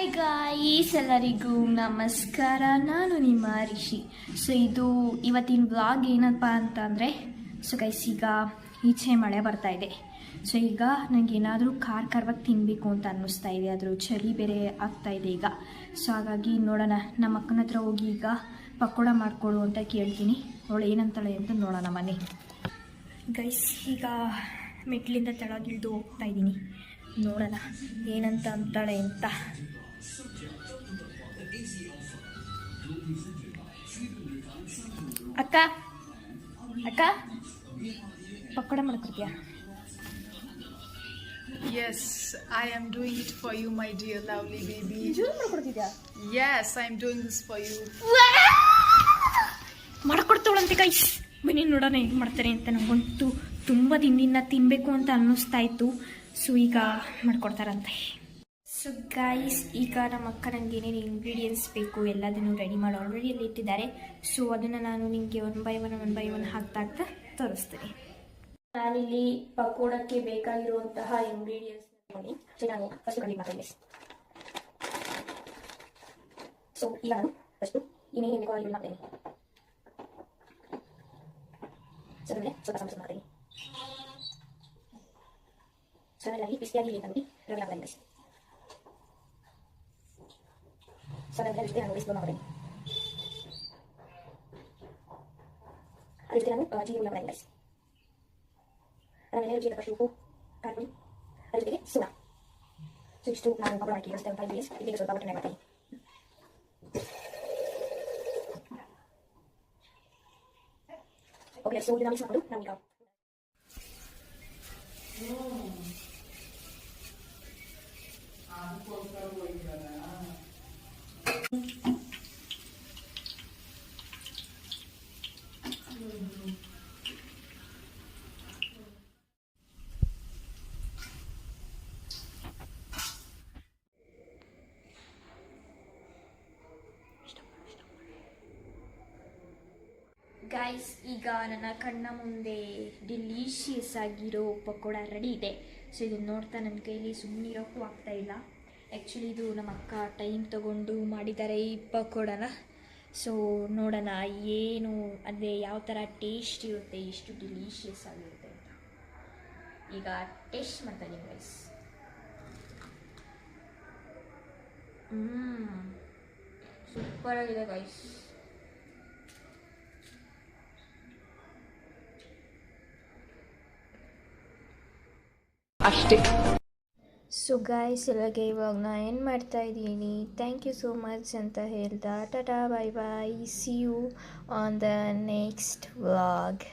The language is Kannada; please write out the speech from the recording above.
ಹಾಯ್ ಗಾಯ್ಸ್, ಎಲ್ಲರಿಗೂ ನಮಸ್ಕಾರ. ನಾನು ನಿಮ್ಮ ರಿಷಿ. ಸೊ ಇದು ಇವತ್ತಿನ ವ್ಲಾಗ್ ಏನಪ್ಪ ಅಂತಂದರೆ, ಸೊ ಗೈಸ್ ಈಗ ಈಚೆ ಮಳೆ ಬರ್ತಾ ಇದೆ. ಸೊ ಈಗ ನನಗೇನಾದರೂ ಖಾರವಾಗಿ ತಿನ್ನಬೇಕು ಅಂತ ಅನ್ನಿಸ್ತಾ ಇದೆ. ಆದರೂ ಚಳಿ ಬೇರೆ ಆಗ್ತಾ ಇದೆ ಈಗ. ಸೊ ಹಾಗಾಗಿ ನೋಡೋಣ, ನಮ್ಮ ಅಕ್ಕನ ಹತ್ರ ಹೋಗಿ ಈಗ ಪಕೋಡ ಮಾಡಿಕೊಡು ಅಂತ ಕೇಳ್ತೀನಿ. ಅವಳು ಏನಂತಾಳೆ ಅಂತ ನೋಡೋಣ ಮನೆ. ಗೈಸ್ ಈಗ ಮೆಟ್ಲಿಂದ ತೆಳಗಿಳಿದು ಹೋಗ್ತಾ ಇದ್ದೀನಿ. ನೋಡೋಣ ಏನಂತ ಅಂತಾಳೆ ಅಂತ. ಅಕ್ಕ ಅಕ್ಕ pakoda ಮಾಡ್ಕೊಡ್ತೀಯಾ? Yes, I am doing it for you, my dear lovely baby. ಮಾಡ್ಕೊಡ್ತಿದ್ಯಾ? Yes, I am doing this for you. ಮಾಡ್ಕೊಡ್ತಾವಳಂತೆ ಗೈಸ್. ಬನ್ನಿ ನೋಡೋಣ ಹೇಗೆ ಮಾಡ್ತಾರೆ ಅಂತ. ನನಗಂತೂ ತುಂಬ ದಿನದಿಂದ ತಿನ್ನಬೇಕು ಅಂತ ಅನ್ನಿಸ್ತಾ ಇತ್ತು. ಸೊ ಈಗ ಮಾಡ್ಕೊಡ್ತಾರಂತೆ. ಸೊ ಗೈಸ್ ಈಗ ನಮ್ಮ ಅಕ್ಕ ನನಗೆ ಏನೇನು ಇಂಗ್ರೀಡಿಯೆಂಟ್ಸ್ ಬೇಕು ಎಲ್ಲದನ್ನು ರೆಡಿ ಮಾಡಿ ಆಲ್ರೆಡಿ ಅಲ್ಲಿ ಇಟ್ಟಿದ್ದಾರೆ. ಸೊ ಅದನ್ನು ನಾನು ನಿಮಗೆ ಒನ್ ಬೈ ಒನ್ ಹಾಕ್ತಾ ತೋರಿಸ್ತೀನಿ. ನಾನಿಲ್ಲಿ ಪಕೋಡಕ್ಕೆ ಬೇಕಾಗಿರುವಂತಹ ಇಂಗ್ರೀಡಿಯೆಂಟ್ಸ್ ನೋಡಿ. ನಾನು ಫಸ್ಟ್ ರೆಡಿ ಮಾಡ್ತೀನಿ. ಸೊ ಈಗ ನಾನು ಫಸ್ಟು ಏನೇನು ಬೇಕು ಅಲ್ಲಿ ಮಾಡ್ತೀನಿ. ಸೊ ಅದನ್ನೇ ಸ್ವಲ್ಪ ಸಮಸ್ಯೆ ಮಾಡ್ತೀನಿ. ಸಣ್ಣದಾಗಿ ಬಿಸಿಯಾಗಿ ನೀರು ರೆಡಿ ಮಾಡ್ತೀನಿ. ಸಣ್ಣದಾಗಿ ಬಿಸಿ ನಾನು ಬಿಸಿ ಮಾಡ್ತೀನಿ. ಅದಕ್ಕೆ ನಾನು ಜೀರಿಗೆ ಮಾಡ್ತೀನಿ. ಆಮೇಲೆ ಜೀರಿಗೆ ಕಷ್ಟು ಉಪ್ಪು ಕಾಯಿ ಅದ್ರ ಜೊತೆಗೆ ಸೋಡಾ. ಸೊ ಇಷ್ಟು ನಾನು ಪಕೋಡ ಹಾಕಿ ಒಂದು 5 ಮಿನಿಟ್ಸ್ ಇದಕ್ಕೆ ಸ್ವಲ್ಪ ಒಟ್ಟನೆ ಮಾಡ್ತೀನಿ. ಓಕೆ, ಸೊ ಇದನ್ನ ಮಿಕ್ಸ್ ಮಾಡ್ಕೊಂಡು ನಾವೀಗ ಗೈಸ್ ಈಗ ನನ್ನ ಕಣ್ಣ ಮುಂದೆ ಡಿಲೀಷಿಯಸ್ ಆಗಿರೋ ಪಕೋಡ ರೆಡಿ ಇದೆ. ಸೊ ಇದನ್ನು ನೋಡ್ತಾ ನನ್ನ ಕೈಲಿ ಸುಮ್ಮನಿರೋಕ್ಕೂ ಆಗ್ತಾ ಇಲ್ಲ. ಆ್ಯಕ್ಚುಲಿ ಇದು ನಮ್ಮ ಅಕ್ಕ ಟೈಮ್ ತೊಗೊಂಡು ಮಾಡಿದ್ದಾರೆ ಈ ಪಕೋಡನ. ಸೊ ನೋಡೋಣ ಏನು ಅಂದರೆ ಯಾವ ಥರ ಟೇಸ್ಟ್ ಇರುತ್ತೆ, ಎಷ್ಟು ಡಿಲೀಷಿಯಸ್ ಆಗಿರುತ್ತೆ ಅಂತ. ಈಗ ಟೇಸ್ಟ್ ಮಾಡ್ತಾ ಇದ್ದೀನಿ ಗೈಸ್. ಸೂಪರಾಗಿದೆ ಗೈಸ್. ಅಷ್ಟೇ. ಸೊ ಗೈಸ್ ಎಲ್ಲಗೆ ಇವಾಗ ನಾನು ಏನು ಮಾಡ್ತಾ ಇದ್ದೀನಿ, ಥ್ಯಾಂಕ್ ಯು ಸೋ ಮಚ್ ಅಂತ ಹೇಳ್ತಾ tata bye bye, see you on the next vlog.